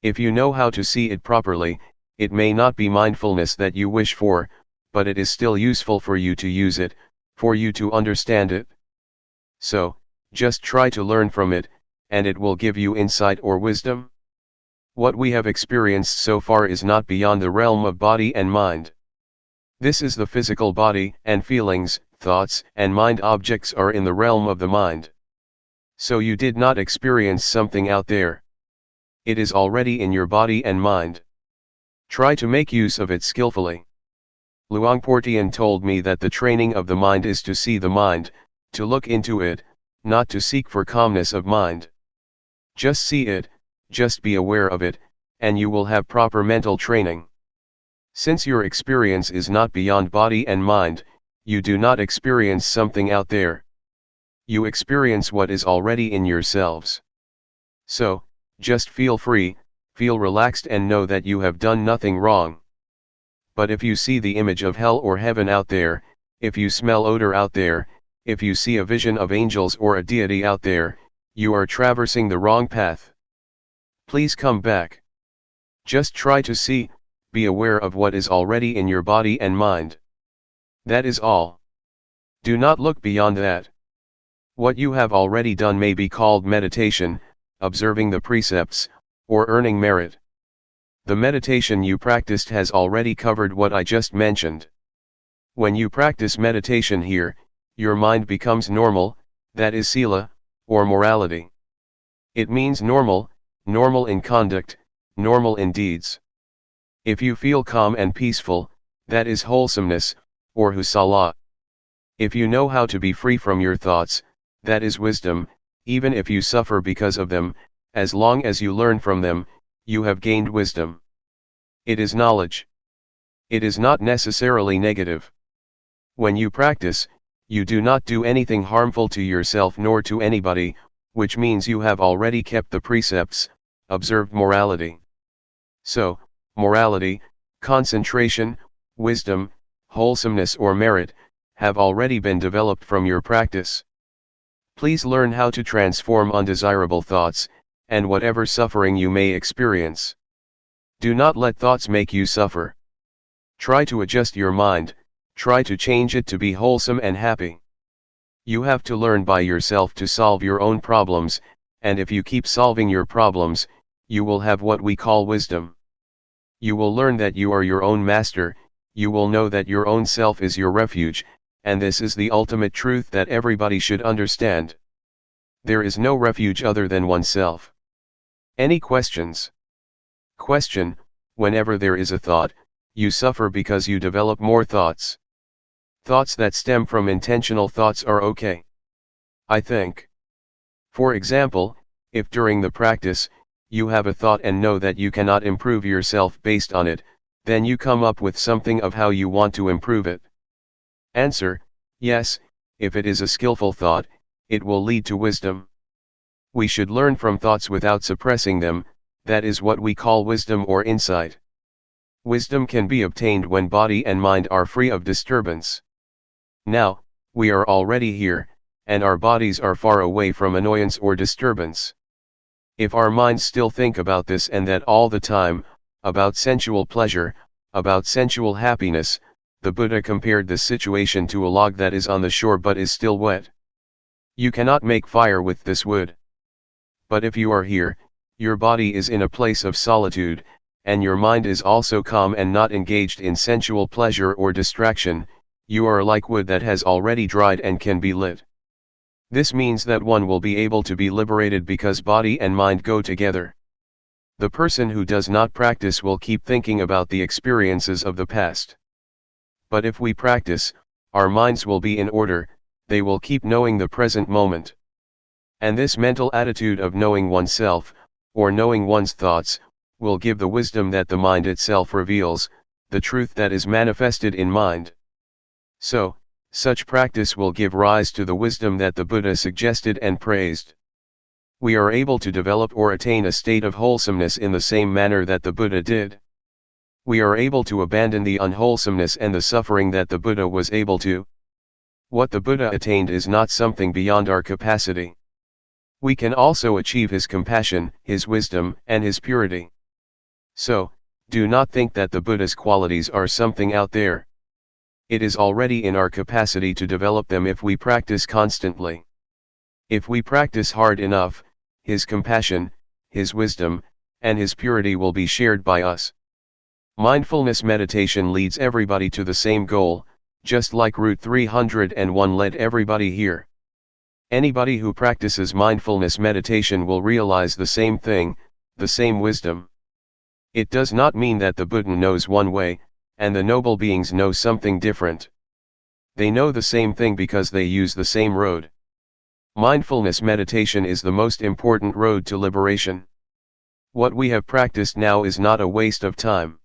If you know how to see it properly, it may not be mindfulness that you wish for, but it is still useful for you to use it, for you to understand it. So, just try to learn from it, and it will give you insight or wisdom. What we have experienced so far is not beyond the realm of body and mind. This is the physical body, and feelings, thoughts, and mind objects are in the realm of the mind. So you did not experience something out there. It is already in your body and mind. Try to make use of it skillfully. Luangpor Teean told me that the training of the mind is to see the mind, to look into it, not to seek for calmness of mind. Just see it, just be aware of it, and you will have proper mental training. Since your experience is not beyond body and mind, you do not experience something out there. You experience what is already in yourselves. So, just feel free, feel relaxed and know that you have done nothing wrong. But if you see the image of hell or heaven out there, if you smell odor out there, if you see a vision of angels or a deity out there, you are traversing the wrong path. Please come back. Just try to see, be aware of what is already in your body and mind. That is all. Do not look beyond that. What you have already done may be called meditation, observing the precepts, or earning merit. The meditation you practiced has already covered what I just mentioned. When you practice meditation here, your mind becomes normal, that is sila, or morality. It means normal, normal in conduct, normal in deeds. If you feel calm and peaceful, that is wholesomeness, or husala. If you know how to be free from your thoughts, that is wisdom, even if you suffer because of them, as long as you learn from them, you have gained wisdom. It is knowledge. It is not necessarily negative. When you practice, you do not do anything harmful to yourself nor to anybody, which means you have already kept the precepts, observed morality. So, morality, concentration, wisdom, wholesomeness or merit, have already been developed from your practice. Please learn how to transform undesirable thoughts, and whatever suffering you may experience. Do not let thoughts make you suffer. Try to adjust your mind, try to change it to be wholesome and happy. You have to learn by yourself to solve your own problems, and if you keep solving your problems, you will have what we call wisdom. You will learn that you are your own master, you will know that your own self is your refuge, and this is the ultimate truth that everybody should understand. There is no refuge other than oneself. Any questions? Question: whenever there is a thought, you suffer because you develop more thoughts. Thoughts that stem from intentional thoughts are okay, I think. For example, if during the practice, you have a thought and know that you cannot improve yourself based on it, then you come up with something of how you want to improve it. Answer: yes, if it is a skillful thought, it will lead to wisdom. We should learn from thoughts without suppressing them, that is what we call wisdom or insight. Wisdom can be obtained when body and mind are free of disturbance. Now, we are already here, and our bodies are far away from annoyance or disturbance. If our minds still think about this and that all the time, about sensual pleasure, about sensual happiness, the Buddha compared this situation to a log that is on the shore but is still wet. You cannot make fire with this wood. But if you are here, your body is in a place of solitude, and your mind is also calm and not engaged in sensual pleasure or distraction, you are like wood that has already dried and can be lit. This means that one will be able to be liberated because body and mind go together. The person who does not practice will keep thinking about the experiences of the past. But if we practice, our minds will be in order, they will keep knowing the present moment. And this mental attitude of knowing oneself, or knowing one's thoughts, will give the wisdom that the mind itself reveals, the truth that is manifested in mind. So, such practice will give rise to the wisdom that the Buddha suggested and praised. We are able to develop or attain a state of wholesomeness in the same manner that the Buddha did. We are able to abandon the unwholesomeness and the suffering that the Buddha was able to. What the Buddha attained is not something beyond our capacity. We can also achieve his compassion, his wisdom, and his purity. So, do not think that the Buddha's qualities are something out there. It is already in our capacity to develop them if we practice constantly. If we practice hard enough, his compassion, his wisdom, and his purity will be shared by us. Mindfulness meditation leads everybody to the same goal, just like Route 301 led everybody here. Anybody who practices mindfulness meditation will realize the same thing, the same wisdom. It does not mean that the Buddha knows one way, and the noble beings know something different. They know the same thing because they use the same road. Mindfulness meditation is the most important road to liberation. What we have practiced now is not a waste of time.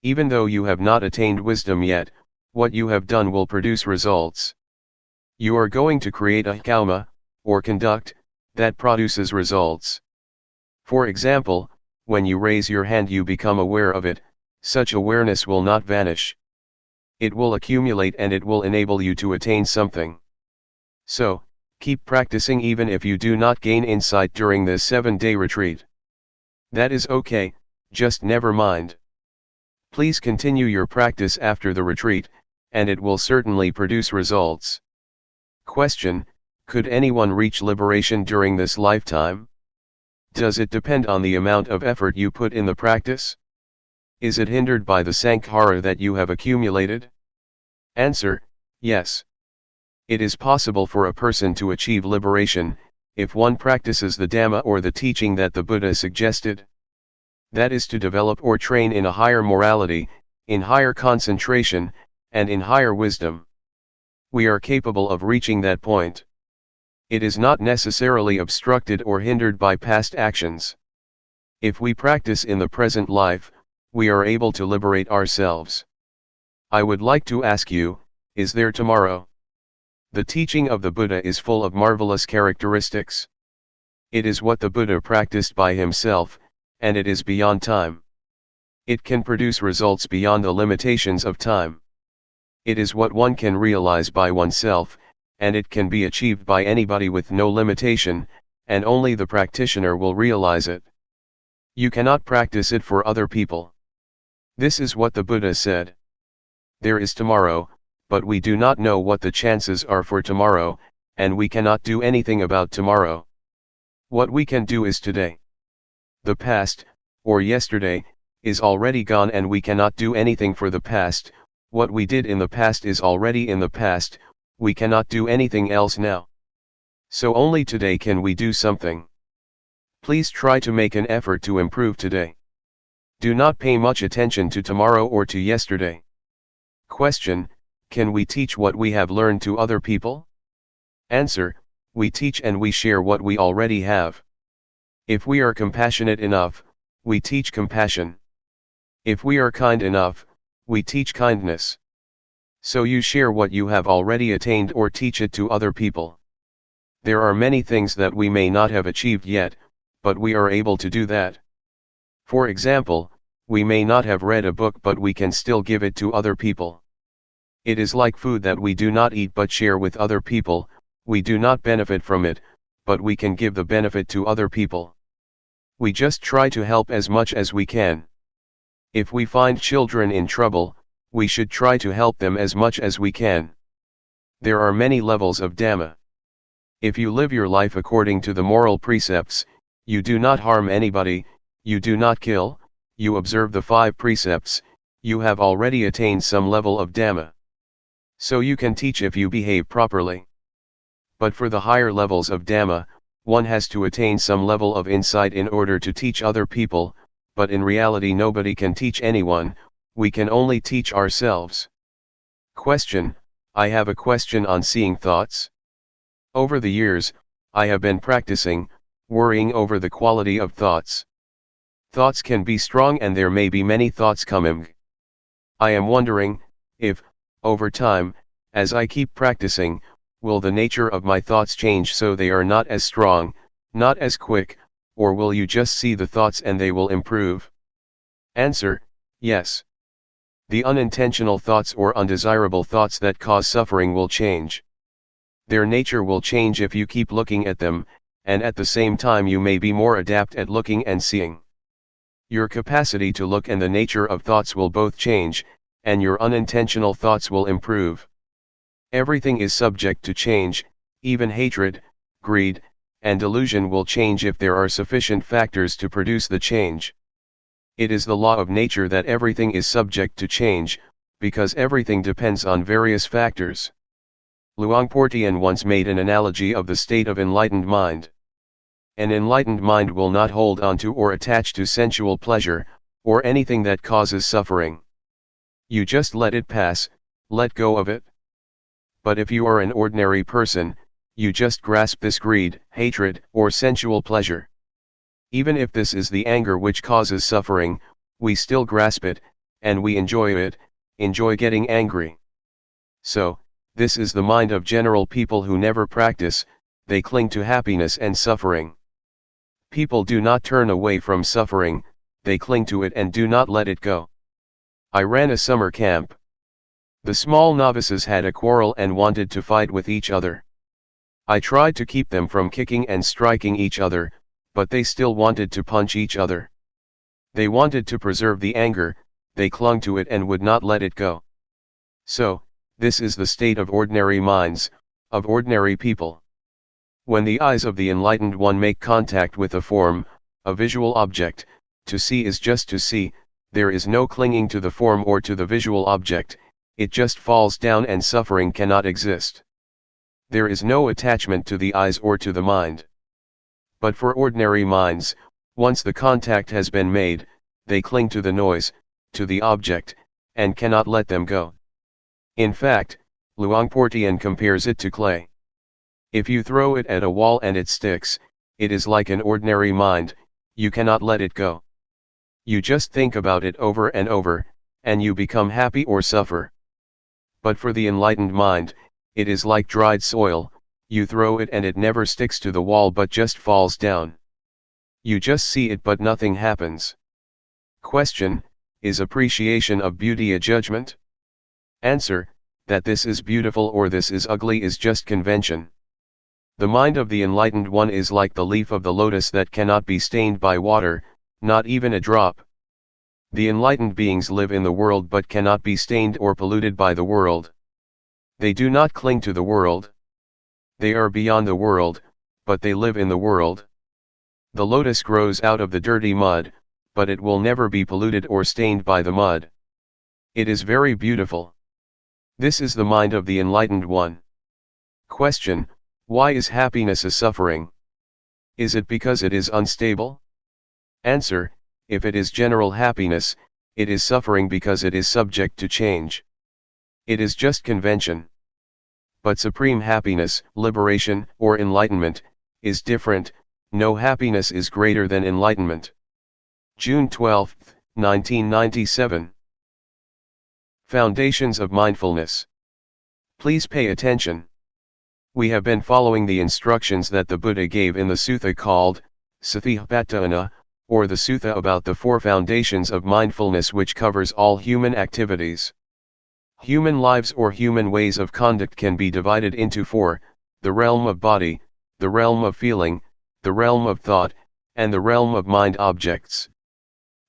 Even though you have not attained wisdom yet, what you have done will produce results. You are going to create a karma, or conduct, that produces results. For example, when you raise your hand you become aware of it, such awareness will not vanish. It will accumulate and it will enable you to attain something. So, keep practicing even if you do not gain insight during this 7-day retreat. That is okay, just never mind. Please continue your practice after the retreat, and it will certainly produce results. Question: could anyone reach liberation during this lifetime? Does it depend on the amount of effort you put in the practice? Is it hindered by the sankhara that you have accumulated? Answer: yes. It is possible for a person to achieve liberation, if one practices the Dhamma or the teaching that the Buddha suggested. That is to develop or train in a higher morality, in higher concentration, and in higher wisdom. We are capable of reaching that point. It is not necessarily obstructed or hindered by past actions. If we practice in the present life, we are able to liberate ourselves. I would like to ask you, is there tomorrow? The teaching of the Buddha is full of marvelous characteristics. It is what the Buddha practiced by himself, and it is beyond time. It can produce results beyond the limitations of time. It is what one can realize by oneself, and it can be achieved by anybody with no limitation, and only the practitioner will realize it. You cannot practice it for other people. This is what the Buddha said. There is tomorrow, but we do not know what the chances are for tomorrow, and we cannot do anything about tomorrow. What we can do is today. The past, or yesterday, is already gone and we cannot do anything for the past. What we did in the past is already in the past, we cannot do anything else now. So only today can we do something. Please try to make an effort to improve today. Do not pay much attention to tomorrow or to yesterday. Question: can we teach what we have learned to other people? Answer: we teach and we share what we already have. If we are compassionate enough, we teach compassion. If we are kind enough, we teach kindness. So you share what you have already attained or teach it to other people. There are many things that we may not have achieved yet, but we are able to do that. For example, we may not have read a book but we can still give it to other people. It is like food that we do not eat but share with other people. We do not benefit from it, but we can give the benefit to other people. We just try to help as much as we can. If we find children in trouble, we should try to help them as much as we can. There are many levels of Dhamma. If you live your life according to the moral precepts, you do not harm anybody, you do not kill, you observe the 5 precepts, you have already attained some level of Dhamma. So you can teach if you behave properly. But for the higher levels of Dhamma, one has to attain some level of insight in order to teach other people, but in reality nobody can teach anyone, we can only teach ourselves. Question: I have a question on seeing thoughts. Over the years, I have been practicing, worrying over the quality of thoughts. Thoughts can be strong and there may be many thoughts coming. I am wondering, if, over time, as I keep practicing, will the nature of my thoughts change so they are not as strong, not as quick, or will you just see the thoughts and they will improve? Answer: yes. The unintentional thoughts or undesirable thoughts that cause suffering will change. Their nature will change if you keep looking at them, and at the same time you may be more adept at looking and seeing. Your capacity to look and the nature of thoughts will both change, and your unintentional thoughts will improve. Everything is subject to change, even hatred, greed, and delusion will change if there are sufficient factors to produce the change. It is the law of nature that everything is subject to change, because everything depends on various factors. Luangpor Teean once made an analogy of the state of enlightened mind. An enlightened mind will not hold on to or attach to sensual pleasure, or anything that causes suffering. You just let it pass, let go of it. But if you are an ordinary person, you just grasp this greed, hatred, or sensual pleasure. Even if this is the anger which causes suffering, we still grasp it, and we enjoy it, enjoy getting angry. So, this is the mind of general people who never practice, they cling to happiness and suffering. People do not turn away from suffering, they cling to it and do not let it go. I ran a summer camp. The small novices had a quarrel and wanted to fight with each other. I tried to keep them from kicking and striking each other, but they still wanted to punch each other. They wanted to preserve the anger, they clung to it and would not let it go. So, this is the state of ordinary minds, of ordinary people. When the eyes of the enlightened one make contact with a form, a visual object, to see is just to see, there is no clinging to the form or to the visual object, it just falls down and suffering cannot exist. There is no attachment to the eyes or to the mind. But for ordinary minds, once the contact has been made, they cling to the noise, to the object, and cannot let them go. In fact, Luangpor Teean compares it to clay. If you throw it at a wall and it sticks, it is like an ordinary mind, you cannot let it go. You just think about it over and over, and you become happy or suffer. But for the enlightened mind, it is like dried soil, you throw it and it never sticks to the wall but just falls down. You just see it but nothing happens. Question: is appreciation of beauty a judgment? Answer: that this is beautiful or this is ugly is just convention. The mind of the enlightened one is like the leaf of the lotus that cannot be stained by water, not even a drop. The enlightened beings live in the world but cannot be stained or polluted by the world. They do not cling to the world. They are beyond the world, but they live in the world. The lotus grows out of the dirty mud, but it will never be polluted or stained by the mud. It is very beautiful. This is the mind of the enlightened one. Question: why is happiness a suffering? Is it because it is unstable? Answer: if it is general happiness, it is suffering because it is subject to change. It is just convention. But supreme happiness, liberation, or enlightenment, is different. No happiness is greater than enlightenment. June 12, 1997. Foundations of Mindfulness. Please pay attention. We have been following the instructions that the Buddha gave in the sutta called Satipatthana, or the sutta about the four foundations of mindfulness, which covers all human activities. Human lives or human ways of conduct can be divided into four: the realm of body, the realm of feeling, the realm of thought, and the realm of mind objects.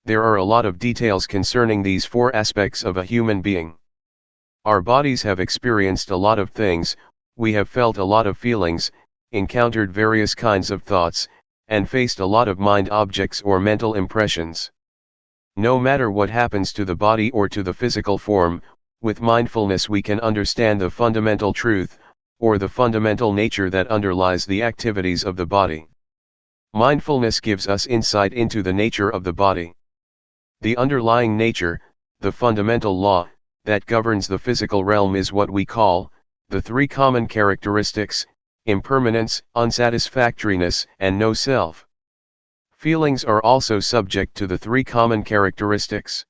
There are a lot of details concerning these four aspects of a human being. Our bodies have experienced a lot of things, we have felt a lot of feelings, encountered various kinds of thoughts, and faced a lot of mind objects or mental impressions. No matter what happens to the body or to the physical form, with mindfulness we can understand the fundamental truth, or the fundamental nature that underlies the activities of the body. Mindfulness gives us insight into the nature of the body. The underlying nature, the fundamental law, that governs the physical realm is what we call the three common characteristics: impermanence, unsatisfactoriness, and no self. Feelings are also subject to the three common characteristics.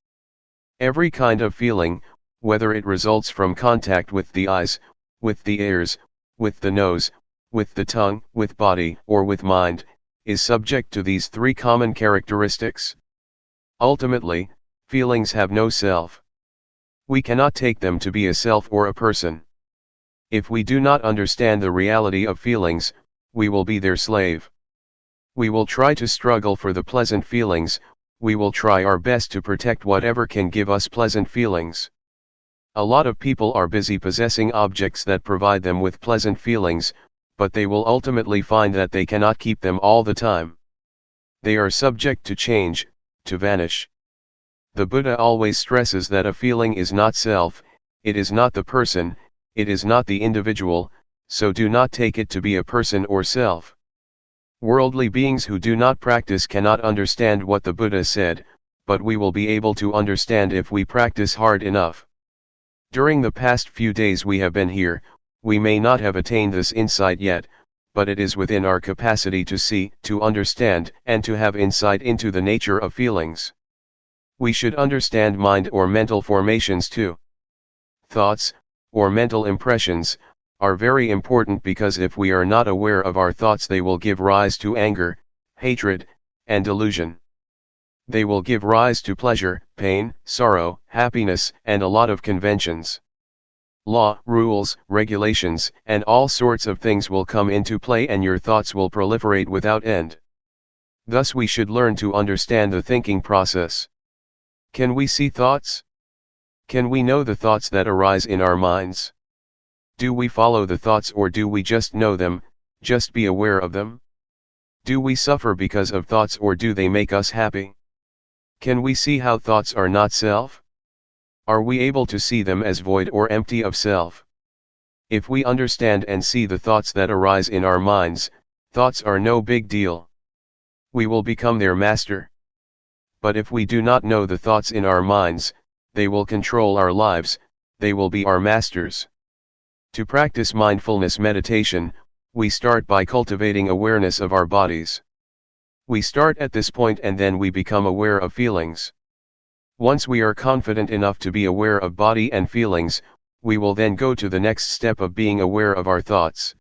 Every kind of feeling, whether it results from contact with the eyes, with the ears, with the nose, with the tongue, with body, or with mind, is subject to these three common characteristics. Ultimately, feelings have no self. We cannot take them to be a self or a person. If we do not understand the reality of feelings, we will be their slave. We will try to struggle for the pleasant feelings, we will try our best to protect whatever can give us pleasant feelings. A lot of people are busy possessing objects that provide them with pleasant feelings, but they will ultimately find that they cannot keep them all the time. They are subject to change, to vanish. The Buddha always stresses that a feeling is not self, it is not the person, it is not the individual, so do not take it to be a person or self. Worldly beings who do not practice cannot understand what the Buddha said, but we will be able to understand if we practice hard enough. During the past few days we have been here, We may not have attained this insight yet, but it is within our capacity to see, to understand, and to have insight into the nature of feelings. We should understand mind or mental formations too. Thoughts, or mental impressions, are very important because if we are not aware of our thoughts, they will give rise to anger, hatred, and delusion. They will give rise to pleasure, pain, sorrow, happiness, and a lot of conventions. Law, rules, regulations, and all sorts of things will come into play, and your thoughts will proliferate without end. Thus we should learn to understand the thinking process. Can we see thoughts? Can we know the thoughts that arise in our minds? Do we follow the thoughts, or do we just know them, just be aware of them? Do we suffer because of thoughts, or do they make us happy? Can we see how thoughts are not self? Are we able to see them as void or empty of self? If we understand and see the thoughts that arise in our minds, thoughts are no big deal. We will become their master. But if we do not know the thoughts in our minds, they will control our lives, they will be our masters. To practice mindfulness meditation, we start by cultivating awareness of our bodies. We start at this point and then we become aware of feelings. Once we are confident enough to be aware of body and feelings, we will then go to the next step of being aware of our thoughts.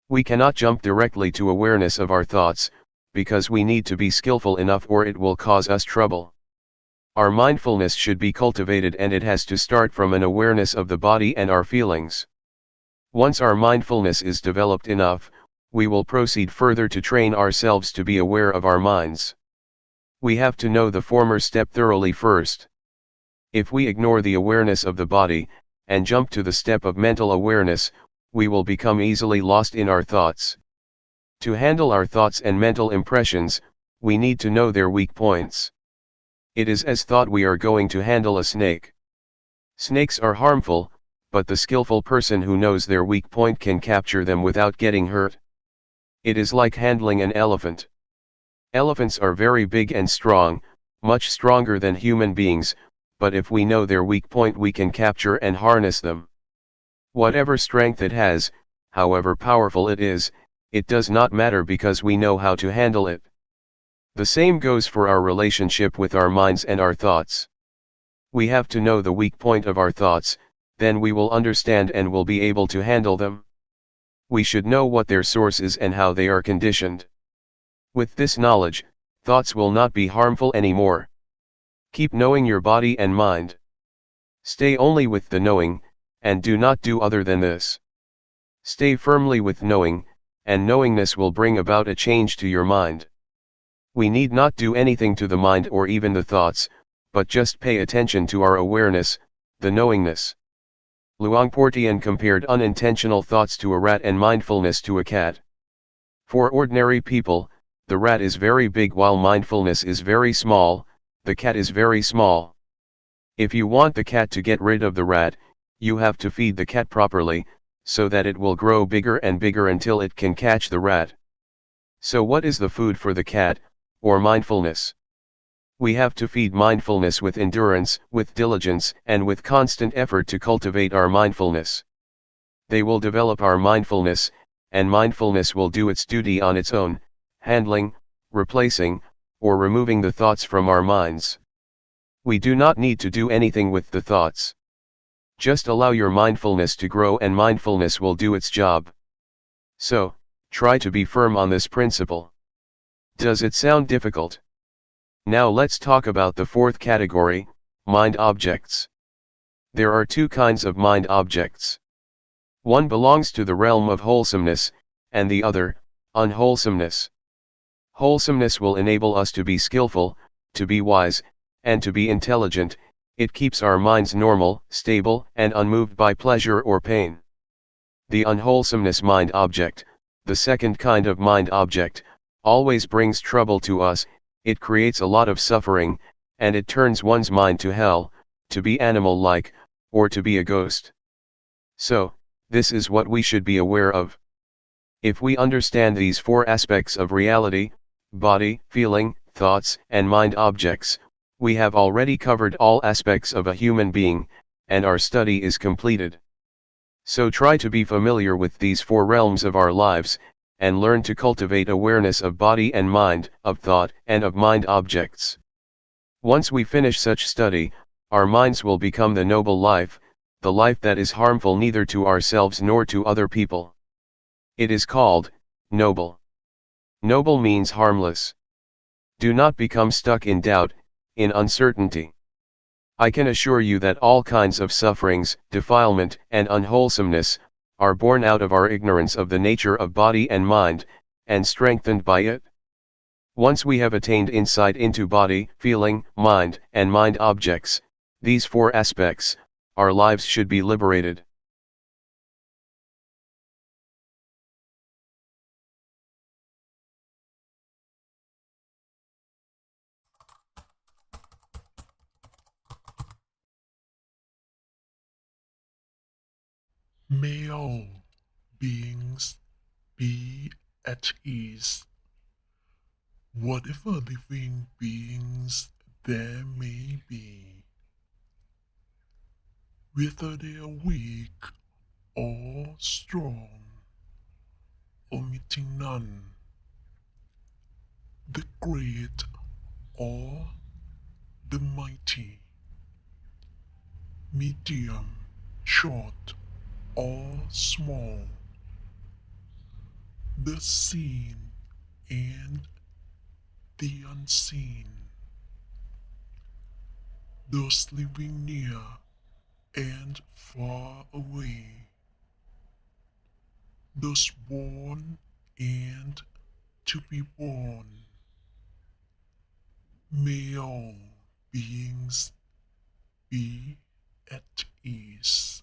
We cannot jump directly to awareness of our thoughts, because we need to be skillful enough or it will cause us trouble. Our mindfulness should be cultivated, and it has to start from an awareness of the body and our feelings. Once our mindfulness is developed enough, we will proceed further to train ourselves to be aware of our minds. We have to know the former step thoroughly first. If we ignore the awareness of the body, and jump to the step of mental awareness, we will become easily lost in our thoughts. To handle our thoughts and mental impressions, we need to know their weak points. It is as thought we are going to handle a snake. Snakes are harmful, but the skillful person who knows their weak point can capture them without getting hurt. It is like handling an elephant. Elephants are very big and strong, much stronger than human beings, but if we know their weak point, we can capture and harness them. Whatever strength it has, however powerful it is, it does not matter because we know how to handle it. The same goes for our relationship with our minds and our thoughts. We have to know the weak point of our thoughts, then we will understand and will be able to handle them. We should know what their source is and how they are conditioned. With this knowledge, thoughts will not be harmful anymore. Keep knowing your body and mind. Stay only with the knowing, and do not do other than this. Stay firmly with knowing, and knowingness will bring about a change to your mind. We need not do anything to the mind or even the thoughts, but just pay attention to our awareness, the knowingness. Luangpor Teean compared unintentional thoughts to a rat and mindfulness to a cat. For ordinary people, the rat is very big while mindfulness is very small, the cat is very small. If you want the cat to get rid of the rat, you have to feed the cat properly, so that it will grow bigger and bigger until it can catch the rat. So what is the food for the cat, or mindfulness? We have to feed mindfulness with endurance, with diligence, and with constant effort to cultivate our mindfulness. They will develop our mindfulness, and mindfulness will do its duty on its own, handling, replacing, or removing the thoughts from our minds. We do not need to do anything with the thoughts. Just allow your mindfulness to grow and mindfulness will do its job. So, try to be firm on this principle. Does it sound difficult? Now let's talk about the fourth category, mind objects. There are two kinds of mind objects. One belongs to the realm of wholesomeness, and the other, unwholesomeness. Wholesomeness will enable us to be skillful, to be wise, and to be intelligent. It keeps our minds normal, stable, and unmoved by pleasure or pain. The unwholesomeness mind object, the second kind of mind object, always brings trouble to us. It creates a lot of suffering, and it turns one's mind to hell, to be animal-like, or to be a ghost. So, this is what we should be aware of. If we understand these four aspects of reality, body, feeling, thoughts, and mind objects, we have already covered all aspects of a human being, and our study is completed. So try to be familiar with these four realms of our lives, and learn to cultivate awareness of body and mind, of thought and of mind objects. Once we finish such study, our minds will become the noble life, the life that is harmful neither to ourselves nor to other people. It is called noble. Noble means harmless. Do not become stuck in doubt, in uncertainty. I can assure you that all kinds of sufferings, defilement, and unwholesomeness, are born out of our ignorance of the nature of body and mind, and strengthened by it. Once we have attained insight into body, feeling, mind, and mind objects, these four aspects, our lives should be liberated. May all beings be at ease, whatever living beings there may be, whether they are weak or strong, omitting none, the great or the mighty, medium, short or small, the seen and the unseen, those living near and far away, those born and to be born. May all beings be at ease.